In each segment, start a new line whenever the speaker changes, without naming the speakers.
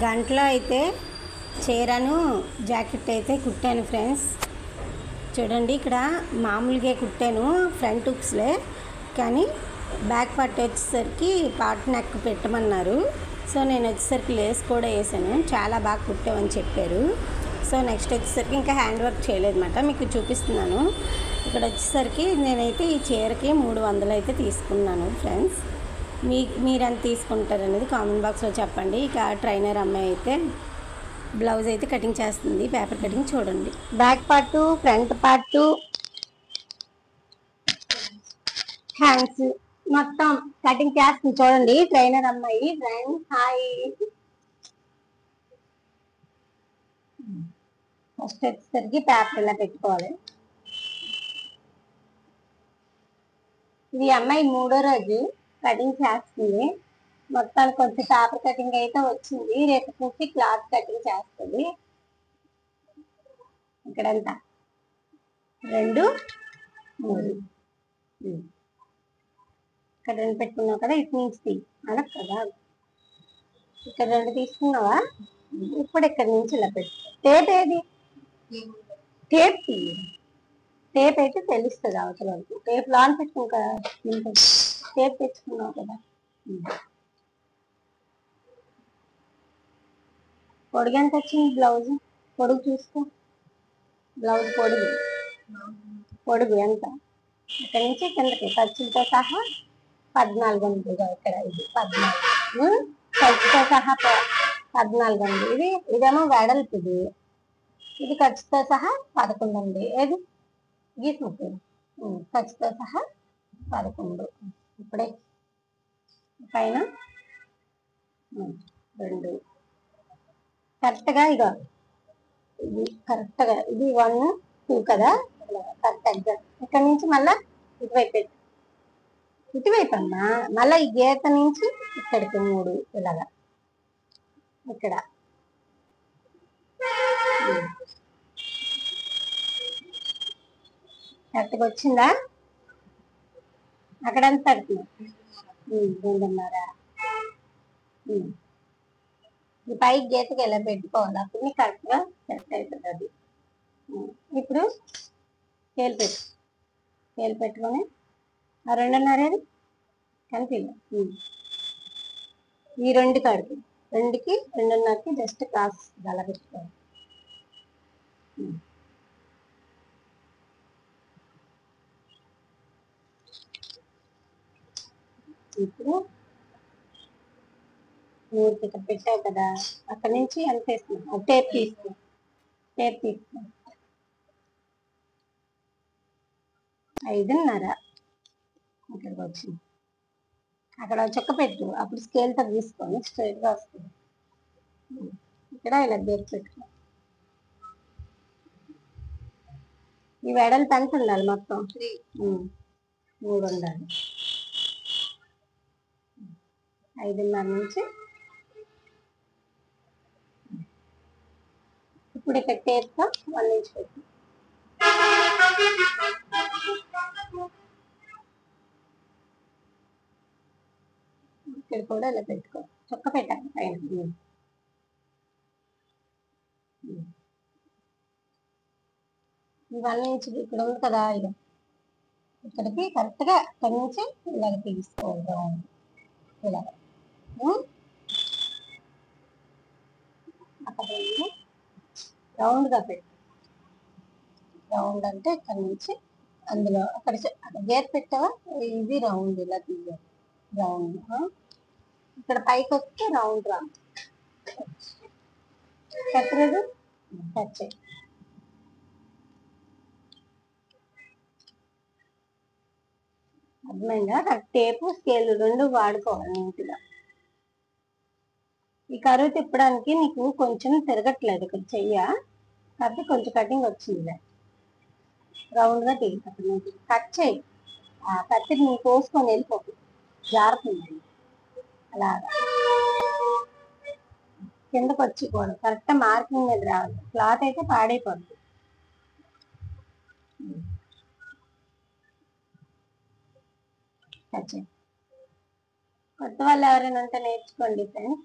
గంటలో అయితే చీరను జాకెట్ అయితే కుట్టాను ఫ్రెండ్స్. చూడండి, ఇక్కడ మామూలుగా కుట్టాను ఫ్రంట్ హుక్స్లే, కానీ బ్యాక్ పార్ట్ వచ్చేసరికి పార్ట్ నెక్ పెట్టమన్నారు. సో నేను వచ్చేసరికి లేస్ కూడా వేసాను. చాలా బాగా కుట్టామని చెప్పారు. సో నెక్స్ట్ వచ్చేసరికి ఇంకా హ్యాండ్ వర్క్ చేయలేదన్నమాట, మీకు చూపిస్తున్నాను. ఇక్కడ వచ్చేసరికి నేనైతే ఈ చీరకి 300 అయితే తీసుకున్నాను ఫ్రెండ్స్. మీరెంత తీసుకుంటారు అనేది కామెంట్ బాక్స్లో చెప్పండి. ఇక ట్రైనర్ అమ్మాయి అయితే బ్లౌజ్ అయితే కటింగ్ చేస్తుంది, పేపర్ కటింగ్. చూడండి, back part, front part, hands మొత్తం కటింగ్ చేస్తుంది. చూడండి ట్రైనర్ అమ్మాయి. Friend hi. ఫస్ట్ వచ్చేసరికి పేపర్ ఇలా పెట్టుకోవాలి. ఇది అమ్మాయి 3వ రోజు కటింగ్ చేస్తుంది. మొత్తానికి కొంచెం పేపర్ కటింగ్ అయితే వచ్చింది. రేపు నుంచి క్లాత్ కటింగ్ చేస్తుంది. ఇక్కడంతా 2, 3 ఇక్కడ 2 పెట్టుకున్నావు కదా, ఇటు నుంచి తీ అనకు కదా. ఇక్కడ 2 తీసుకున్నావా, ఇప్పుడు ఇక్కడ నుంచి ఇలా పెట్టు. టేప్ ఏది? టేప్ తీ. టేప్ అయితే తెలుస్తుంది అవతల వరకు. టేప్ లాన్ పెట్టుకున్నావు కదా, టేప్ తెచ్చుకున్నావు కదా. పొడుగు ఎంత వచ్చింది బ్లౌజ్? పొడుగు చూసుకో. బ్లౌజ్ పొడుగు ఎంత? ఇక్కడ నుంచి కిందకి ఖర్చులతో సహా 1400. ఇక్కడ ఇది 14, ఖర్చుతో సహా 1400. ఇదేమో వెడల్పు. ఇది ఖర్చుతో సహా 11. ఏది గీసుకుంటుంది, ఖర్చుతో సహా 11. ఇప్పుడే పైన 2 కరెక్ట్గా. ఇక ఇది కరెక్ట్గా, ఇది 1, 2 కదా, కరెక్ట్ ఎగ్జాక్ట్. ఇక్కడ నుంచి మళ్ళా ఇటువైపు అమ్మా. మళ్ళీ ఈ గీత నుంచి ఇక్కడికి 3 ఇలాగా. ఇక్కడ కరెక్ట్గా వచ్చిందా? అక్కడ ఎంత పడుతుంది? 2.5. ఈ పై గీతకి ఎలా పెట్టుకోవాలి, అప్పుడు కరెక్ట్గా సెట్ అవుతుంది అది. ఇప్పుడు స్కేల్ పెట్టుకొని ఆ 2.5 కనిపించదు. ఈ 2 కాడికి 2కి 2.5కి జస్ట్ క్రాస్ అలా పెట్టుకోవాలి. ఇప్పుడు 3 ఇక్కడ పెట్టావు కదా, అక్కడ నుంచి ఎంత వేస్తున్నావు? టేప్ తీసుకో. 5.5 ఇక్కడికి వచ్చింది. అక్కడ చుక్క పెట్టు, అప్పుడు స్కేల్తో తీసుకొని స్ట్రైట్గా వస్తుంది. ఇక్కడ ఇలా గేట్ పెట్టుకో. ఈ వెడల్పు ఎంత ఉండాలి? మొత్తం 3 ఉండాలి. 5.5 నుంచి ఇప్పుడు ఇక్కడ టేప్తో 1 ఇంచ్ పెట్టు. ఇక్కడ కూడా ఇలా పెట్టుకో, చుక్క పెట్టాలి పైన. ఈ 1 ఇంచ్ ఇక్కడ ఉంది కదా, ఇక్కడికి కరెక్ట్గా అక్కడి నుంచి ఇలాగ తీసుకోవాలి. ఇలాగ అక్కడ రౌండ్గా పెట్టు. రౌండ్ అంటే ఇక్కడ నుంచి అందులో అక్కడ గేర్ పెట్టావా, ఇది రౌండ్ ఇలా తీయాలి. రౌండ్ ఇక్కడ పైకి వస్తే రౌండ్ రా. కట్టలేదు, టచ్ చేయి. అర్థమైందా? టేపు స్కేల్ 2 వాడుకోవాలి నీట్గా. ఈ కరువు తిప్పడానికి నీకు కొంచెం తిరగట్లేదు ఇక్కడ చెయ్య, కాబట్టి కొంచెం కటింగ్ వచ్చింది. రౌండ్గా తీ. అక్కడ నుంచి కట్ చేయి. కత్తి నువ్వు కోసుకొని వెళ్ళిపోకు, జారుతుంది. అలాగా కిందకు వచ్చి కూడా కరెక్ట్ మార్కింగ్ మీద రావాలి. క్లాత్ అయితే పాడైపోద్ది. కొత్త వాళ్ళు ఎవరైనా ఉంటే నేర్చుకోండి ఫ్రెండ్స్.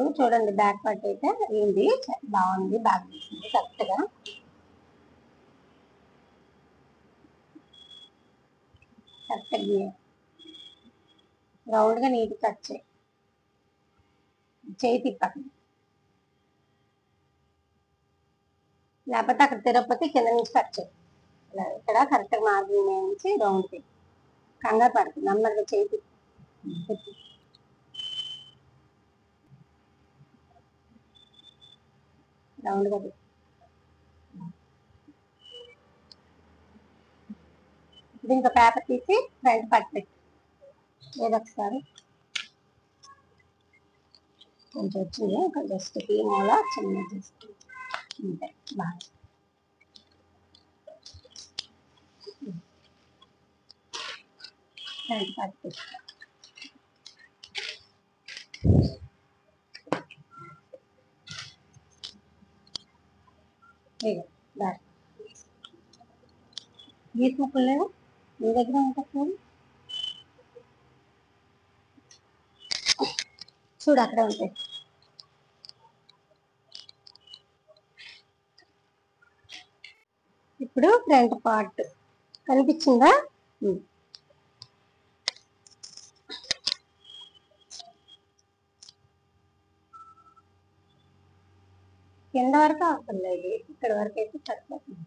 ఇప్పుడు చూడండి బ్యాక్ పార్ట్ అయితే అయింది, బాగుంది, బ్యాక్ తీసింది కరెక్ట్గా. కరెక్ట్గా రౌండ్గా నీట్ కట్ చేయి తిప్పండి, లేకపోతే అక్కడ తిరగకపోతే కింద నుంచి కట్ చేయి. ఇక్కడ కరెక్ట్గా మార్జిన్ నుంచి రౌండ్ తిప్పి కంగారు పడుతుంది, నెమ్మదిగా చేయి తిప్పి రౌండ్గా తిప్పి. ఇప్పుడు ఇంకా పేపర్ తీసి ఫ్రంట్ పట్టు పెట్టి ఏదొకసారి కొంచెం వచ్చింది, కొంచెం జస్ట్ ఈ మూల చిన్న జస్ట్ అంతే బాగా. ఫ్రంట్ పట్టు గీసుకులేవు మీ దగ్గర ఉంటుంది చూడు, అక్కడే ఉంటాయి. ఇప్పుడు ఫ్రంట్ పార్ట్ కనిపించిందా? కింద వరకు అవసరం లేదు, ఇక్కడ వరకు అయితే సరిపోతుంది.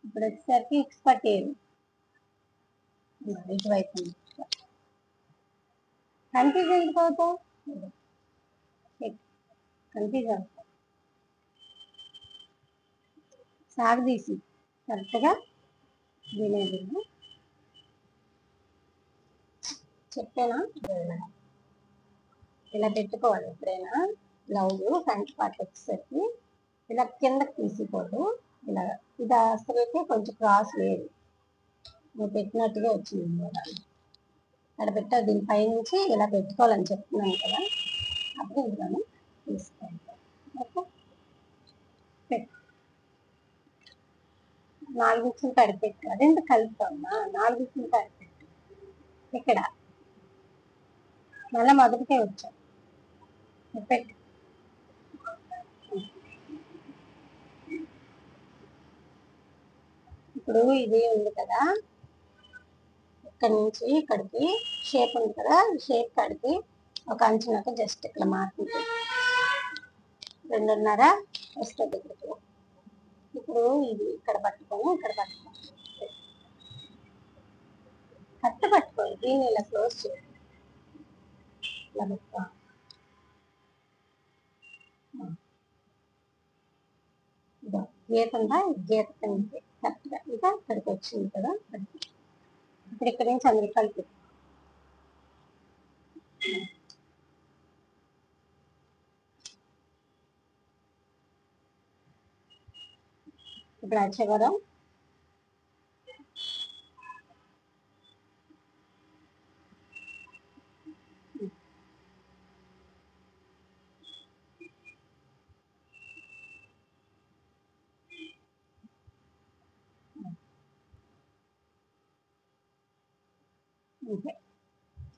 ఇప్పుడు వచ్చేసరికి ఎక్స్పర్ట్ ఏది ఇటువైపు కన్ఫ్యూజ్ ఎందుకు అవుతావు, కన్ఫ్యూజ్ అవుతావు. సాగదీసి కరెక్ట్గా వినేది చెప్పేనా, ఇలా పెట్టుకోవాలి. ఎప్పుడైనా బ్లౌజ్ ఫ్రంట్ పార్ట్ వచ్చేసరికి ఇలా కిందకి తీసిపోదు, ఇలా ఇది అసలుకి కొంచెం క్రాస్ లేదు, నువ్వు పెట్టినట్టుగా వచ్చింది. అక్కడ పెట్టా, దీని పైనుంచి ఇలా పెట్టుకోవాలని చెప్తున్నాను కదా, అప్పుడు ఇందులోనే తీసుకోవాలి. ఓకే, పెట్టు. 4 ఇంచులు తడిపెట్టు, అదెందుకు కలుపుతామా, 4 ఇంచులు తడిపెట్టు. ఇక్కడ మళ్ళీ మొదటికే వచ్చాం, పెట్టు. ఇప్పుడు ఇది ఉంది కదా, ఇక్కడ నుంచి ఇక్కడికి షేప్ ఉంది కదా, షేప్ కాడికి ఒక అంచునకు జస్ట్ ఇట్లా మార్కింగ్ 2.5 ఎక్స్ట్రా దగ్గరికి. ఇప్పుడు ఇది ఇక్కడ పట్టుకొని కట్టు పట్టుకోవాలి, దీన్ని ఇలా క్లోజ్ చేయాలి, ఇలా పెట్టుకో. గీత ఉందా, గీత కిందకి కరెక్ట్గా ఇంకా ఇక్కడికి వచ్చింది కదా, ఇప్పుడు ఇక్కడ నుంచి అందరి కలిపి ఇప్పుడు అచ్చగరం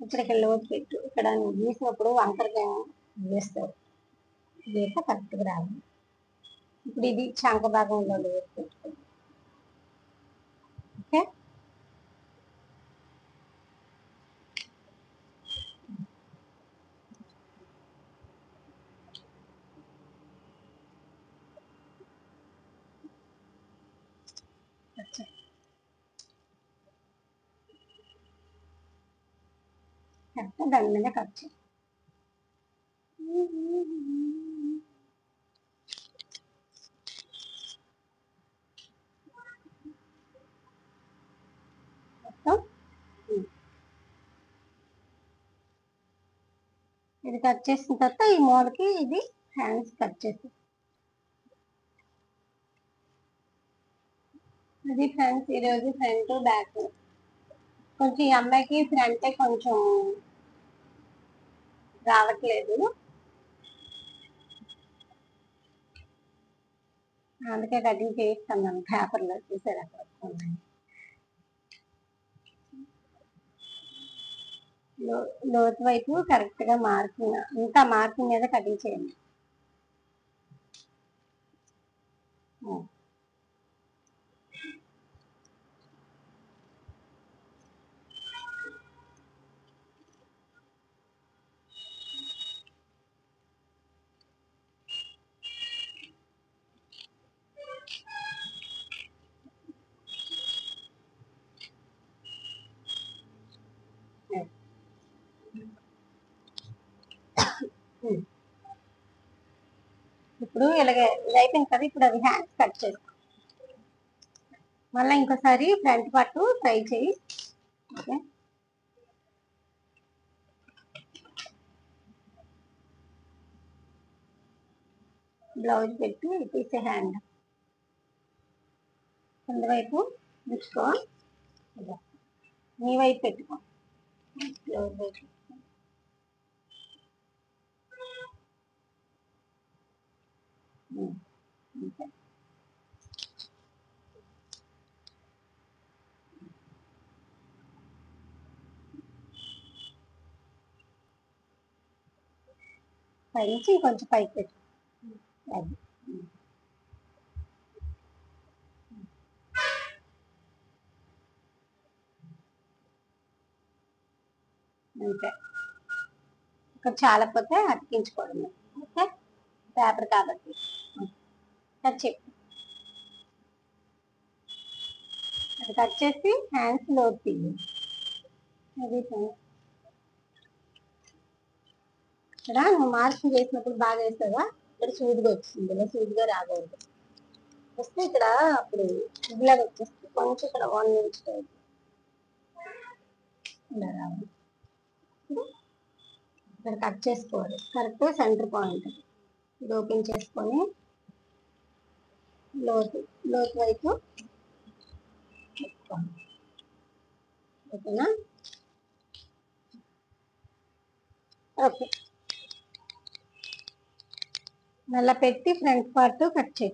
ఇక్కడికి లోతు పెట్టు, ఇక్కడ నువ్వు గీసినప్పుడు వంకరగా వేస్తావు, గీత కరెక్ట్గా రావాలి. ఇప్పుడు ఇది చంక భాగంలో లోతు పెట్టుకోండి. ఓకే, కరెక్ట్గా దాని మీద కట్ చేయి. ఇది కట్ చేసిన తర్వాత ఈ మూలకి ఇది హ్యాండ్స్ కట్ చేసి, అది ఫ్రంట్. ఈరోజు ఫ్రంట్ బ్యాక్ కొంచెం ఈ అమ్మాయికి ఫ్రంటే కొంచెం రావట్లేదు, అందుకే కటింగ్ చేయిస్తాం మనం పేపర్లో చూసారు అక్కడ లోతు వైపు కరెక్ట్గా మార్కింగ్ ఇంకా మార్కింగ్ మీద కటింగ్ చేయండి. ఇప్పుడు ఇలాగే ఇది అయిపోయింది కదా, ఇప్పుడు అది హ్యాండ్స్ కట్ చేసుకో. మళ్ళీ ఇంకోసారి ఫ్రంట్ పార్ట్ ట్రై చేయి. ఓకే, బ్లౌజ్ పెట్టి తీసే హ్యాండ్ కింద వైపు పెట్టుకో, నీ వైపు పెట్టుకో, బ్లౌజ్ వైపు పైనుంచి కొంచెం పైకి పెట్టు. అది అంతే, ఇక్కడ చాలకపోతే అతికించుకోవడం. ఓకే, పేపర్ కాబట్టి కట్ చెప్పు. అది కట్ చేసి హ్యాండ్స్ లోడ్ తీయి. అది ఇక్కడ నువ్వు మార్కింగ్ చేసినప్పుడు బాగా వేస్తావా, ఇక్కడ సూదిగా వచ్చింది, ఇలా సూదిగా రాకూడదు. వస్తే ఇక్కడ అప్పుడు ఇలాగ వచ్చేస్తుంది, కొంచెం ఇక్కడ 1 ఇంచ్ ఇలా రావాలి. ఇక్కడ కట్ చేసుకోవాలి, కరెక్ట్ సెంటర్ పాయింట్. ఇది ఓపెన్ చేసుకొని లోతు వైపు ఓకేనా? ఓకే, మళ్ళీ పెట్టి ఫ్రంట్ పార్ట్ కట్ చేయి.